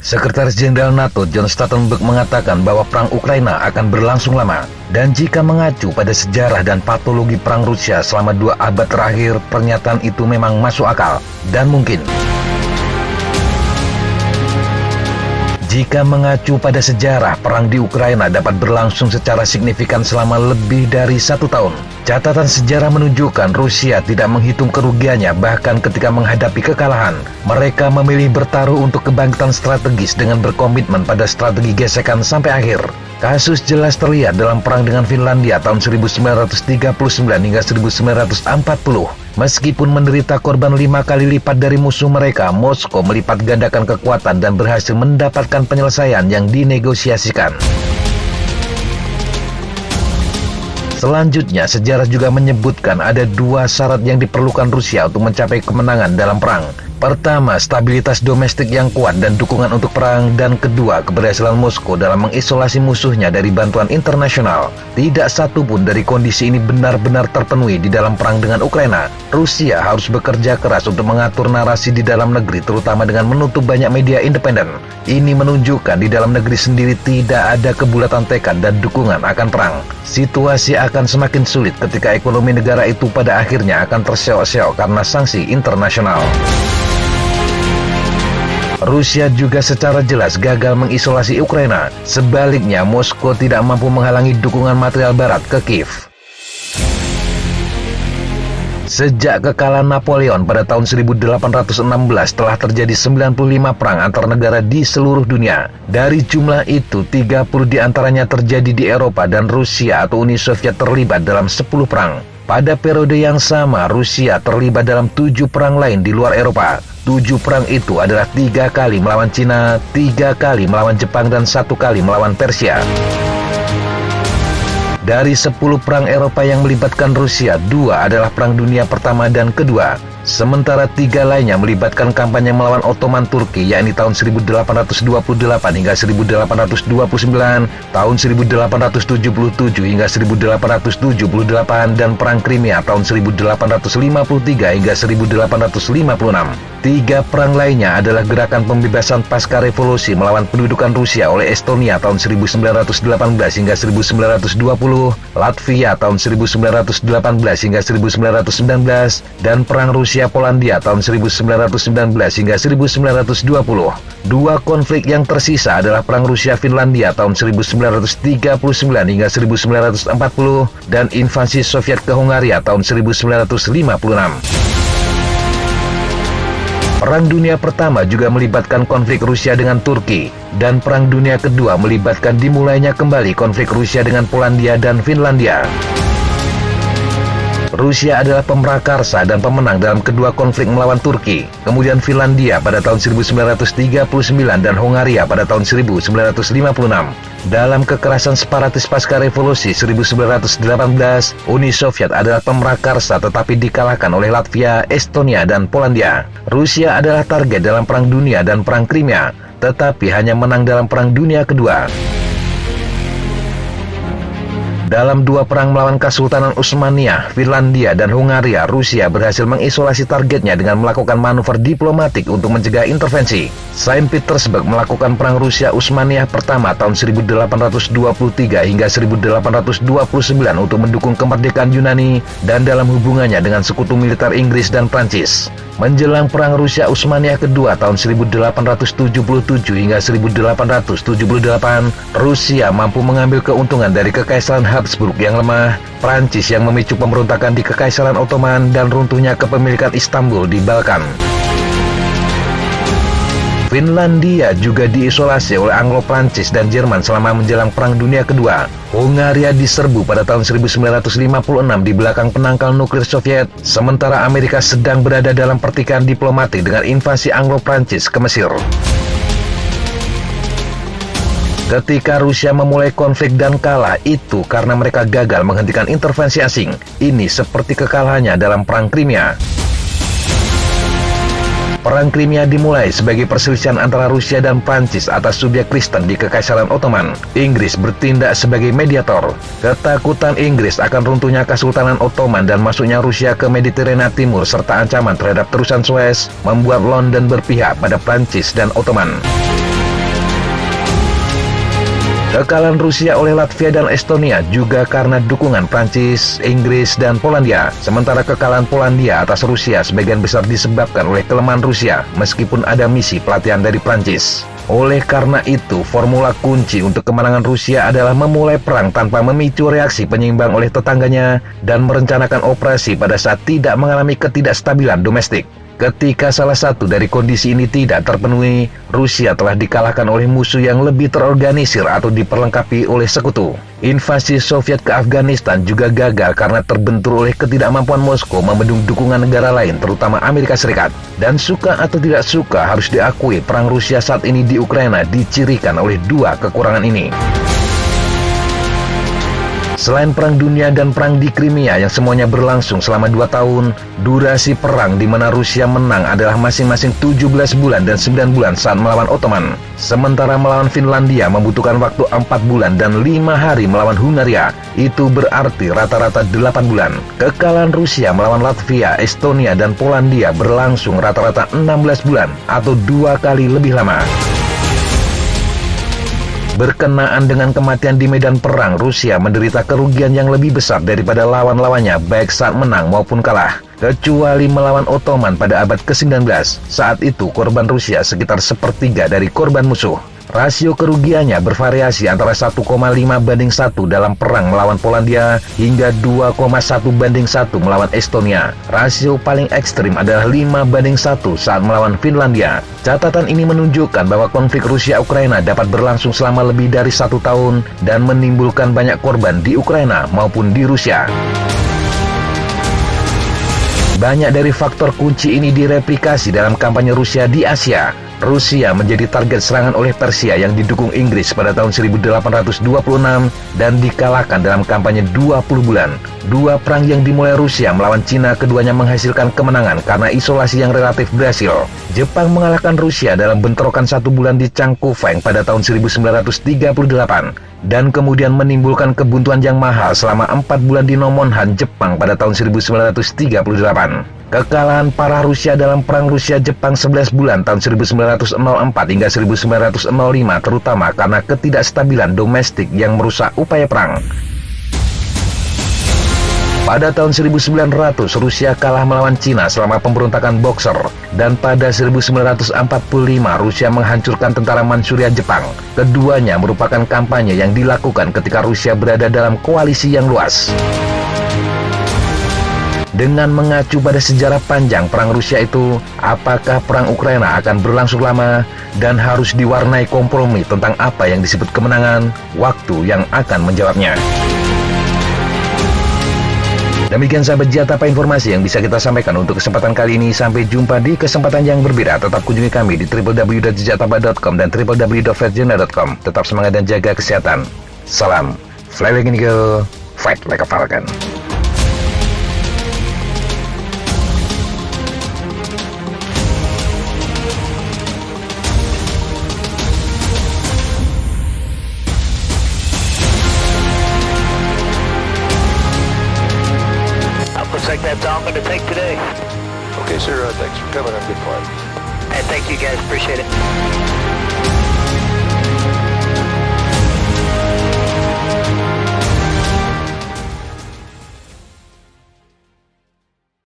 Sekretaris Jenderal NATO John Stoltenberg mengatakan bahwa perang Ukraina akan berlangsung lama. Dan jika mengacu pada sejarah dan patologi perang Rusia selama 2 abad terakhir, pernyataan itu memang masuk akal dan mungkin. Jika mengacu pada sejarah, perang di Ukraina dapat berlangsung secara signifikan selama lebih dari 1 tahun. Catatan sejarah menunjukkan Rusia tidak menghitung kerugiannya bahkan ketika menghadapi kekalahan. Mereka memilih bertaruh untuk kebangkitan strategis dengan berkomitmen pada strategi gesekan sampai akhir. Kasus jelas terlihat dalam perang dengan Finlandia tahun 1939 hingga 1940. Meskipun menderita korban 5 kali lipat dari musuh mereka, Moskow melipat gandakan kekuatan dan berhasil mendapatkan penyelesaian yang dinegosiasikan. Selanjutnya, sejarah juga menyebutkan ada 2 syarat yang diperlukan Rusia untuk mencapai kemenangan dalam perang. Pertama, stabilitas domestik yang kuat dan dukungan untuk perang, dan kedua, keberhasilan Moskow dalam mengisolasi musuhnya dari bantuan internasional. Tidak satu pun dari kondisi ini benar-benar terpenuhi di dalam perang dengan Ukraina. Rusia harus bekerja keras untuk mengatur narasi di dalam negeri, terutama dengan menutup banyak media independen. Ini menunjukkan di dalam negeri sendiri tidak ada kebulatan tekad dan dukungan akan perang. Situasi akan semakin sulit ketika ekonomi negara itu pada akhirnya akan terseok-seok karena sanksi internasional. Rusia juga secara jelas gagal mengisolasi Ukraina. Sebaliknya, Moskow tidak mampu menghalangi dukungan material Barat ke Kiev. Sejak kekalahan Napoleon pada tahun 1816 telah terjadi 95 perang antar negara di seluruh dunia. Dari jumlah itu, 30 diantaranya terjadi di Eropa dan Rusia atau Uni Soviet terlibat dalam 10 perang. Pada periode yang sama, Rusia terlibat dalam 7 perang lain di luar Eropa. 7 perang itu adalah 3 kali melawan Cina, 3 kali melawan Jepang, dan 1 kali melawan Persia. Dari 10 perang Eropa yang melibatkan Rusia, 2 adalah Perang Dunia Pertama dan Kedua. Sementara 3 lainnya melibatkan kampanye melawan Ottoman Turki, yakni tahun 1828 hingga 1829, tahun 1877 hingga 1878, dan Perang Crimea tahun 1853 hingga 1856. 3 perang lainnya adalah gerakan pembebasan pasca revolusi melawan pendudukan Rusia oleh Estonia tahun 1918 hingga 1920, Latvia tahun 1918 hingga 1919, dan Perang Rusia Polandia tahun 1919 hingga 1920. 2 konflik yang tersisa adalah Perang Rusia Finlandia tahun 1939 hingga 1940 dan invasi Soviet ke Hungaria tahun 1956. Perang Dunia Pertama juga melibatkan konflik Rusia dengan Turki, dan Perang Dunia Kedua melibatkan dimulainya kembali konflik Rusia dengan Polandia dan Finlandia. Rusia adalah pemrakarsa dan pemenang dalam kedua konflik melawan Turki, kemudian Finlandia pada tahun 1939 dan Hungaria pada tahun 1956. Dalam kekerasan separatis pasca revolusi 1918, Uni Soviet adalah pemrakarsa tetapi dikalahkan oleh Latvia, Estonia, dan Polandia. Rusia adalah target dalam Perang Dunia dan Perang Crimea, tetapi hanya menang dalam Perang Dunia Kedua. Dalam 2 perang melawan Kesultanan Utsmaniyah, Finlandia, dan Hungaria, Rusia berhasil mengisolasi targetnya dengan melakukan manuver diplomatik untuk mencegah intervensi. Saint Petersburg melakukan Perang Rusia Utsmaniyah pertama tahun 1823 hingga 1829 untuk mendukung kemerdekaan Yunani dan dalam hubungannya dengan sekutu militer Inggris dan Prancis. Menjelang Perang Rusia Utsmaniyah kedua tahun 1877 hingga 1878, Rusia mampu mengambil keuntungan dari Kekaisaran Habsburg yang lemah, Prancis yang memicu pemberontakan di Kekaisaran Ottoman, dan runtuhnya kepemilikan Istanbul di Balkan. Finlandia juga diisolasi oleh Anglo-Prancis dan Jerman selama menjelang Perang Dunia Kedua. Hungaria diserbu pada tahun 1956 di belakang penangkal nuklir Soviet, sementara Amerika sedang berada dalam pertikaian diplomatik dengan invasi Anglo-Prancis ke Mesir. Ketika Rusia memulai konflik dan kalah, itu karena mereka gagal menghentikan intervensi asing. Ini seperti kekalahannya dalam Perang Crimea. Perang Crimea dimulai sebagai perselisihan antara Rusia dan Prancis atas subyek Kristen di Kekaisaran Ottoman. Inggris bertindak sebagai mediator. Ketakutan Inggris akan runtuhnya Kesultanan Ottoman dan masuknya Rusia ke Mediterania Timur serta ancaman terhadap terusan Suez membuat London berpihak pada Prancis dan Ottoman. Kekalahan Rusia oleh Latvia dan Estonia juga karena dukungan Prancis, Inggris, dan Polandia. Sementara kekalahan Polandia atas Rusia sebagian besar disebabkan oleh kelemahan Rusia, meskipun ada misi pelatihan dari Prancis. Oleh karena itu, formula kunci untuk kemenangan Rusia adalah memulai perang tanpa memicu reaksi penyeimbang oleh tetangganya dan merencanakan operasi pada saat tidak mengalami ketidakstabilan domestik. Ketika salah satu dari kondisi ini tidak terpenuhi, Rusia telah dikalahkan oleh musuh yang lebih terorganisir atau diperlengkapi oleh sekutu. Invasi Soviet ke Afghanistan juga gagal karena terbentur oleh ketidakmampuan Moskow membendung dukungan negara lain, terutama Amerika Serikat. Dan suka atau tidak suka harus diakui, perang Rusia saat ini di Ukraina dicirikan oleh dua kekurangan ini. Selain Perang Dunia dan Perang di Crimea yang semuanya berlangsung selama 2 tahun, durasi perang di mana Rusia menang adalah masing-masing 17 bulan dan 9 bulan saat melawan Ottoman. Sementara melawan Finlandia membutuhkan waktu 4 bulan dan 5 hari melawan Hungaria, itu berarti rata-rata 8 bulan. Kekalahan Rusia melawan Latvia, Estonia, dan Polandia berlangsung rata-rata 16 bulan atau 2 kali lebih lama. Berkenaan dengan kematian di medan perang, Rusia menderita kerugian yang lebih besar daripada lawan-lawannya baik saat menang maupun kalah. Kecuali melawan Ottoman pada abad ke-19, saat itu korban Rusia sekitar sepertiga dari korban musuh. Rasio kerugiannya bervariasi antara 1,5 banding 1 dalam perang melawan Polandia hingga 2,1 banding 1 melawan Estonia. Rasio paling ekstrim adalah 5 banding 1 saat melawan Finlandia. Catatan ini menunjukkan bahwa konflik Rusia-Ukraina dapat berlangsung selama lebih dari 1 tahun dan menimbulkan banyak korban di Ukraina maupun di Rusia. Banyak dari faktor kunci ini direplikasi dalam kampanye Rusia di Asia. Rusia menjadi target serangan oleh Persia yang didukung Inggris pada tahun 1826 dan dikalahkan dalam kampanye 20 bulan. Dua perang yang dimulai Rusia melawan Cina keduanya menghasilkan kemenangan karena isolasi yang relatif berhasil. Jepang mengalahkan Rusia dalam bentrokan 1 bulan di Changkufeng pada tahun 1938 dan kemudian menimbulkan kebuntuan yang mahal selama 4 bulan di Nomonhan, Jepang pada tahun 1938. Kekalahan parah Rusia dalam Perang Rusia-Jepang 11 bulan tahun 1904 hingga 1905 terutama karena ketidakstabilan domestik yang merusak upaya perang. Pada tahun 1900, Rusia kalah melawan Cina selama pemberontakan Boxer, dan pada 1945 Rusia menghancurkan tentara Manchuria Jepang. Keduanya merupakan kampanye yang dilakukan ketika Rusia berada dalam koalisi yang luas. Dengan mengacu pada sejarah panjang perang Rusia itu, apakah perang Ukraina akan berlangsung lama dan harus diwarnai kompromi tentang apa yang disebut kemenangan? Waktu yang akan menjawabnya. Demikian sahabat Jatapa informasi yang bisa kita sampaikan untuk kesempatan kali ini. Sampai jumpa di kesempatan yang berbeda. Tetap kunjungi kami di www.jatapa.com dan www.vertjuna.com. Tetap semangat dan jaga kesehatan. Salam Fly Like an Eagle, Fight Like a Falcon. Looks like that's all I'm going to take today. Okay, sir. Thanks for coming. Have a good flight. And thank you guys. Appreciate it.